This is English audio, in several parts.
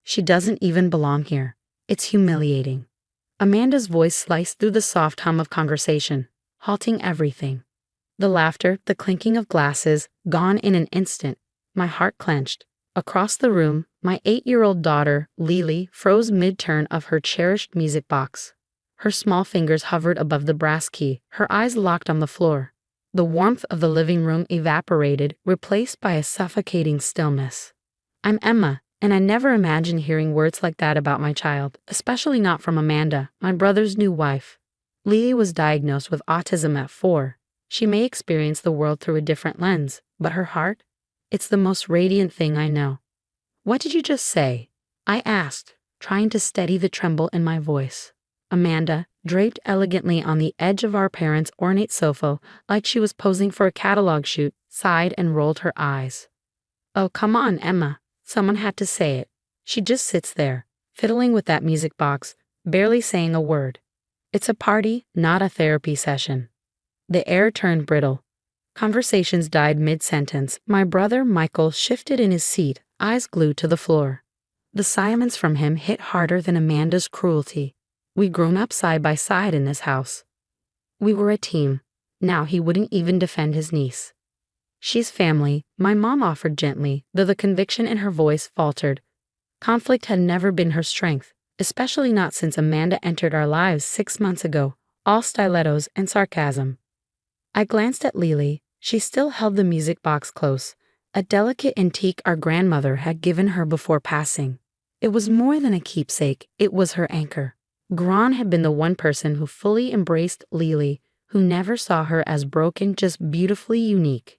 She doesn't even belong here. It's humiliating. Amanda's voice sliced through the soft hum of conversation, halting everything. The laughter, the clinking of glasses, gone in an instant. My heart clenched. Across the room, my 8-year-old daughter, Lily, froze mid-turn of her cherished music box. Her small fingers hovered above the brass key, her eyes locked on the floor. The warmth of the living room evaporated, replaced by a suffocating stillness. I'm Emma, and I never imagined hearing words like that about my child, especially not from Amanda, my brother's new wife. Lily was diagnosed with autism at 4. She may experience the world through a different lens, but her heart? It's the most radiant thing I know. What did you just say? I asked, trying to steady the tremble in my voice. Amanda, draped elegantly on the edge of our parents' ornate sofa, like she was posing for a catalog shoot, sighed and rolled her eyes. Oh, come on, Emma. Someone had to say it. She just sits there, fiddling with that music box, barely saying a word. It's a party, not a therapy session. The air turned brittle. Conversations died mid-sentence. My brother, Michael, shifted in his seat, eyes glued to the floor. The silence from him hit harder than Amanda's cruelty. We'd grown up side by side in this house. We were a team. Now he wouldn't even defend his niece. She's family, my mom offered gently, though the conviction in her voice faltered. Conflict had never been her strength, especially not since Amanda entered our lives 6 months ago, all stilettos and sarcasm. I glanced at Lily. She still held the music box close, a delicate antique our grandmother had given her before passing. It was more than a keepsake, it was her anchor. Gran had been the one person who fully embraced Lily, who never saw her as broken, just beautifully unique.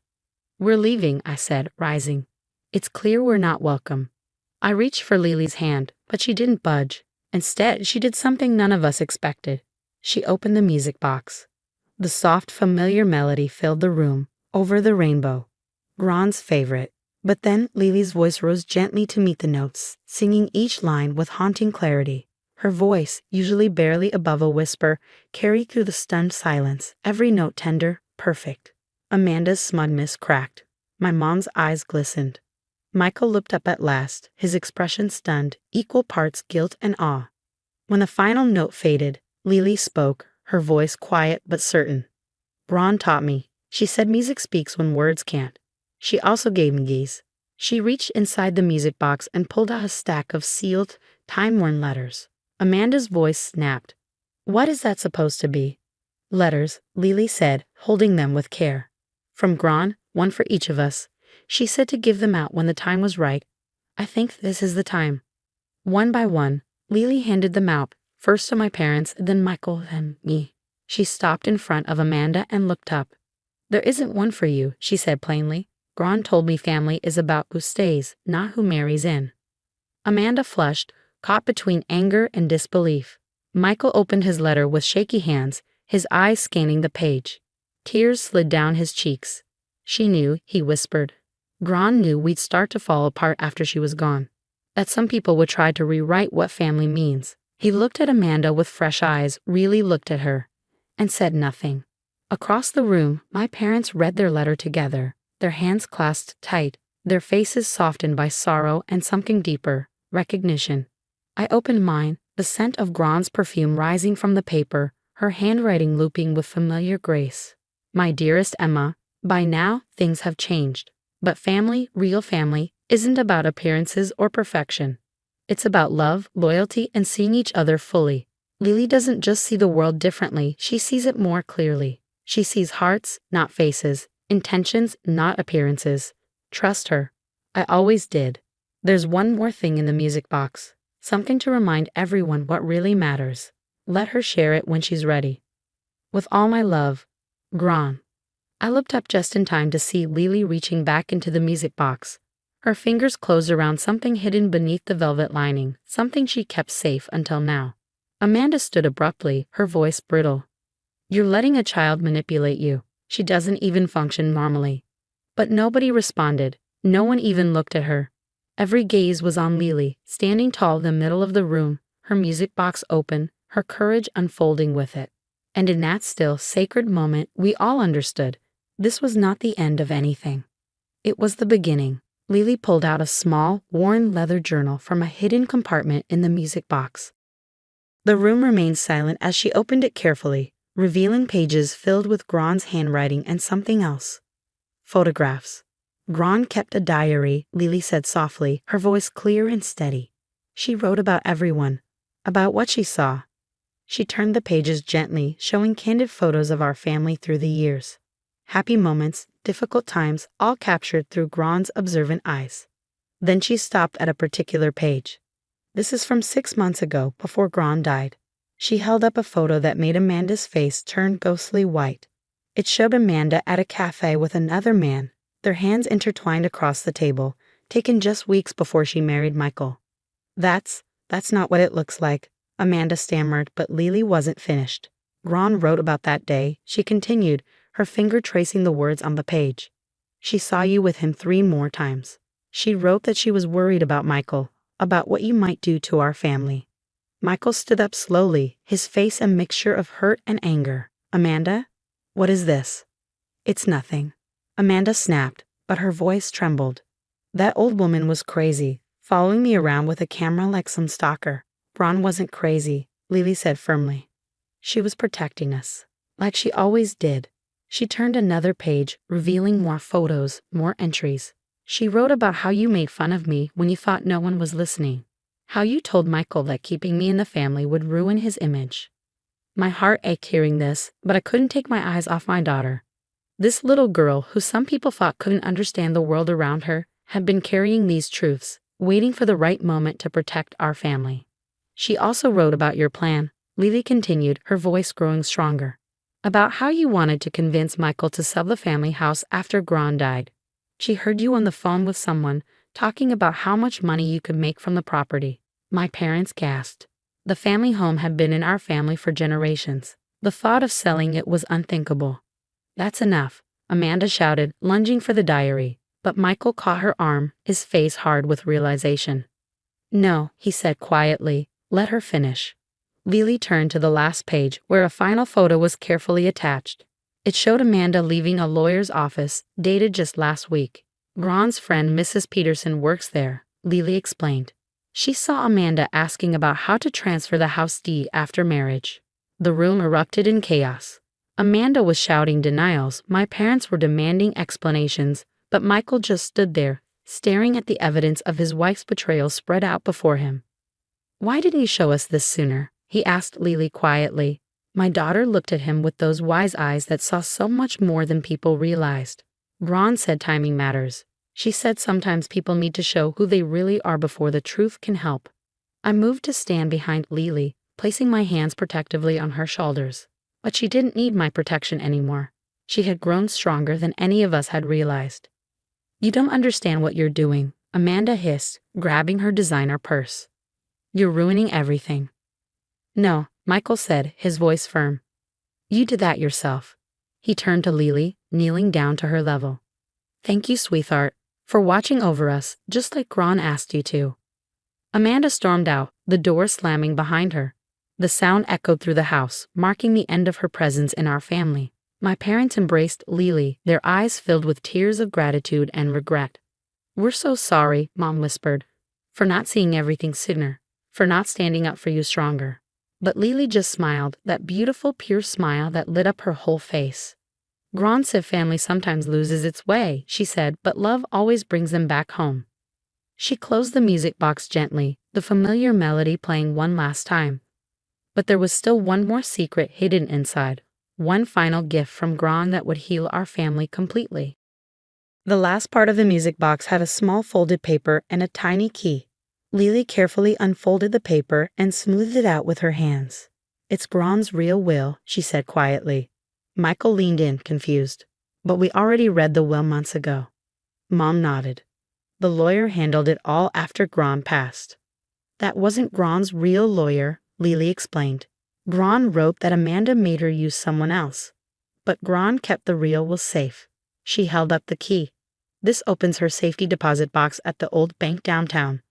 We're leaving, I said, rising. It's clear we're not welcome. I reached for Lily's hand, but she didn't budge. Instead, she did something none of us expected. She opened the music box. The soft, familiar melody filled the room, Over the Rainbow, Gran's favorite. But then Lily's voice rose gently to meet the notes, singing each line with haunting clarity. Her voice, usually barely above a whisper, carried through the stunned silence, every note tender, perfect. Amanda's smugness cracked. My mom's eyes glistened. Michael looked up at last, his expression stunned, equal parts guilt and awe. When the final note faded, Lily spoke, her voice quiet but certain. Braun taught me. She said music speaks when words can't. She also gave me keys. She reached inside the music box and pulled out a stack of sealed, time-worn letters. Amanda's voice snapped. What is that supposed to be? Letters, Lily said, holding them with care. From Gran, one for each of us. She said to give them out when the time was right. I think this is the time. One by one, Lily handed them out, first to my parents, then Michael, then me. She stopped in front of Amanda and looked up. There isn't one for you, she said plainly. Gran told me family is about who stays, not who marries in. Amanda flushed, caught between anger and disbelief. Michael opened his letter with shaky hands, his eyes scanning the page. Tears slid down his cheeks. She knew, he whispered. Gran knew we'd start to fall apart after she was gone. That some people would try to rewrite what family means. He looked at Amanda with fresh eyes, really looked at her, and said nothing. Across the room, my parents read their letter together, their hands clasped tight, their faces softened by sorrow and something deeper, recognition. I opened mine, the scent of Gran's perfume rising from the paper, her handwriting looping with familiar grace. My dearest Emma, by now things have changed. But family, real family, isn't about appearances or perfection. It's about love, loyalty, and seeing each other fully. Lily doesn't just see the world differently, she sees it more clearly. She sees hearts, not faces, intentions, not appearances. Trust her. I always did. There's one more thing in the music box. Something to remind everyone what really matters. Let her share it when she's ready. With all my love, Gran. I looked up just in time to see Lily reaching back into the music box. Her fingers closed around something hidden beneath the velvet lining, something she kept safe until now. Amanda stood abruptly, her voice brittle. You're letting a child manipulate you. She doesn't even function normally. But nobody responded. No one even looked at her. Every gaze was on Lily, standing tall in the middle of the room, her music box open, her courage unfolding with it. And in that still, sacred moment, we all understood. This was not the end of anything. It was the beginning. Lily pulled out a small, worn leather journal from a hidden compartment in the music box. The room remained silent as she opened it carefully, revealing pages filled with Gron's handwriting and something else. Photographs. Gron kept a diary, Lily said softly, her voice clear and steady. She wrote about everyone, about what she saw. She turned the pages gently, showing candid photos of our family through the years. Happy moments, difficult times, all captured through Gron's observant eyes. Then she stopped at a particular page. This is from 6 months ago, before Gron died. She held up a photo that made Amanda's face turn ghostly white. It showed Amanda at a cafe with another man, their hands intertwined across the table, taken just weeks before she married Michael. That's not what it looks like, Amanda stammered, but Lily wasn't finished. Gron wrote about that day, she continued, her finger tracing the words on the page. She saw you with him 3 more times. She wrote that she was worried about Michael, about what you might do to our family. Michael stood up slowly, his face a mixture of hurt and anger. Amanda? What is this? It's nothing. Amanda snapped, but her voice trembled. That old woman was crazy, following me around with a camera like some stalker. Gron wasn't crazy, Lily said firmly. She was protecting us, like she always did. She turned another page, revealing more photos, more entries. She wrote about how you made fun of me when you thought no one was listening. How you told Michael that keeping me in the family would ruin his image. My heart ached hearing this, but I couldn't take my eyes off my daughter. This little girl, who some people thought couldn't understand the world around her, had been carrying these truths, waiting for the right moment to protect our family. She also wrote about your plan, Lily continued, her voice growing stronger. About how you wanted to convince Michael to sell the family house after Gron died. She heard you on the phone with someone, talking about how much money you could make from the property. My parents gasped. The family home had been in our family for generations. The thought of selling it was unthinkable. That's enough, Amanda shouted, lunging for the diary, but Michael caught her arm, his face hard with realization. No, he said quietly, let her finish. Lily turned to the last page, where a final photo was carefully attached. It showed Amanda leaving a lawyer's office, dated just last week. Gron's friend Mrs. Peterson works there, Lily explained. She saw Amanda asking about how to transfer the house deed after marriage. The room erupted in chaos. Amanda was shouting denials, my parents were demanding explanations, but Michael just stood there, staring at the evidence of his wife's betrayal spread out before him. Why didn't you show us this sooner? He asked Lily quietly. My daughter looked at him with those wise eyes that saw so much more than people realized. Gron said timing matters. She said sometimes people need to show who they really are before the truth can help. I moved to stand behind Lily, placing my hands protectively on her shoulders. But she didn't need my protection anymore. She had grown stronger than any of us had realized. You don't understand what you're doing, Amanda hissed, grabbing her designer purse. You're ruining everything. No, Michael said, his voice firm. You did that yourself. He turned to Lily, kneeling down to her level. Thank you, sweetheart, for watching over us, just like Gron asked you to. Amanda stormed out, the door slamming behind her. The sound echoed through the house, marking the end of her presence in our family. My parents embraced Lily, their eyes filled with tears of gratitude and regret. We're so sorry, Mom whispered, for not seeing everything sooner, for not standing up for you stronger. But Lily just smiled, that beautiful, pure smile that lit up her whole face. Gron said family sometimes loses its way, she said, but love always brings them back home. She closed the music box gently, the familiar melody playing one last time. But there was still one more secret hidden inside, one final gift from Gron that would heal our family completely. The last part of the music box had a small folded paper and a tiny key. Lily carefully unfolded the paper and smoothed it out with her hands. It's Gron's real will, she said quietly. Michael leaned in, confused. But we already read the will months ago. Mom nodded. The lawyer handled it all after Gron passed. That wasn't Gron's real lawyer, Lily explained. Gron wrote that Amanda made her use someone else. But Gron kept the real will safe. She held up the key. This opens her safety deposit box at the old bank downtown.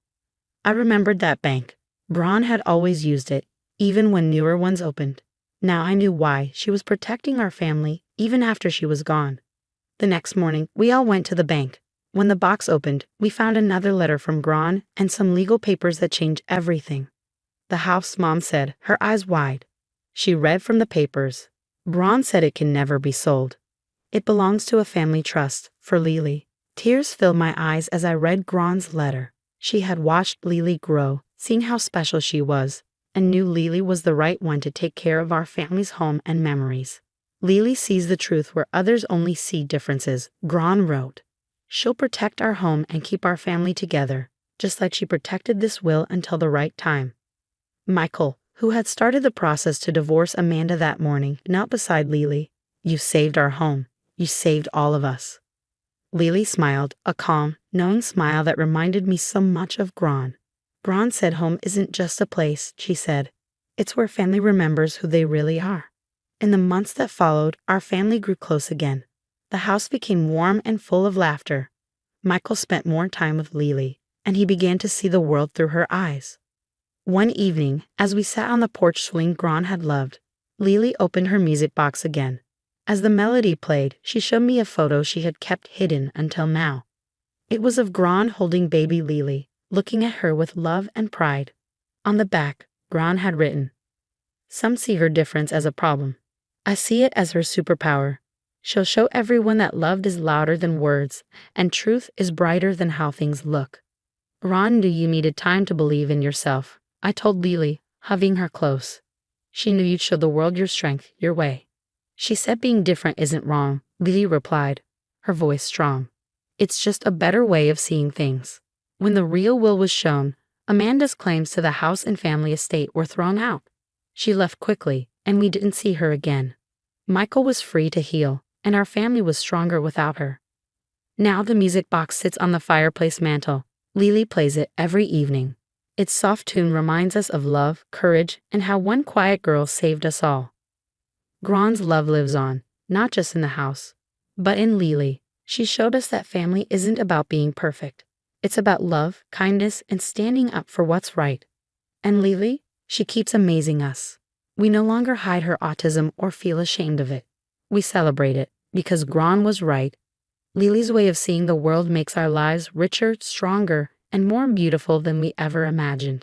I remembered that bank. Gron had always used it, even when newer ones opened. Now I knew why. She was protecting our family, even after she was gone. The next morning, we all went to the bank. When the box opened, we found another letter from Gron and some legal papers that changed everything. The house, Mom said, her eyes wide. She read from the papers. Bron said it can never be sold. It belongs to a family trust, for Lily. Tears filled my eyes as I read Gron's letter. She had watched Lily grow, seen how special she was, and knew Lily was the right one to take care of our family's home and memories. Lily sees the truth where others only see differences, Gron wrote. She'll protect our home and keep our family together, just like she protected this will until the right time. Michael, who had started the process to divorce Amanda that morning, knelt beside Lily. You saved our home. You saved all of us. Lily smiled, a calm, knowing smile that reminded me so much of Gron. Gron said home isn't just a place, she said. It's where family remembers who they really are. In the months that followed, our family grew close again. The house became warm and full of laughter. Michael spent more time with Lily, and he began to see the world through her eyes. One evening, as we sat on the porch swing Gron had loved, Lily opened her music box again. As the melody played, she showed me a photo she had kept hidden until now. It was of Gron holding baby Lily, looking at her with love and pride. On the back, Gron had written, "Some see her difference as a problem. I see it as her superpower. She'll show everyone that love is louder than words, and truth is brighter than how things look." Ron knew you needed time to believe in yourself, I told Lily, hugging her close. She knew you'd show the world your strength, your way. She said being different isn't wrong, Lily replied, her voice strong. It's just a better way of seeing things. When the real will was shown, Amanda's claims to the house and family estate were thrown out. She left quickly, and we didn't see her again. Michael was free to heal, and our family was stronger without her. Now the music box sits on the fireplace mantel. Lily plays it every evening. Its soft tune reminds us of love, courage, and how one quiet girl saved us all. Gron's love lives on, not just in the house, but in Lily. She showed us that family isn't about being perfect. It's about love, kindness, and standing up for what's right. And Lily, she keeps amazing us. We no longer hide her autism or feel ashamed of it. We celebrate it, because Gron was right. Lily's way of seeing the world makes our lives richer, stronger, and more beautiful than we ever imagined.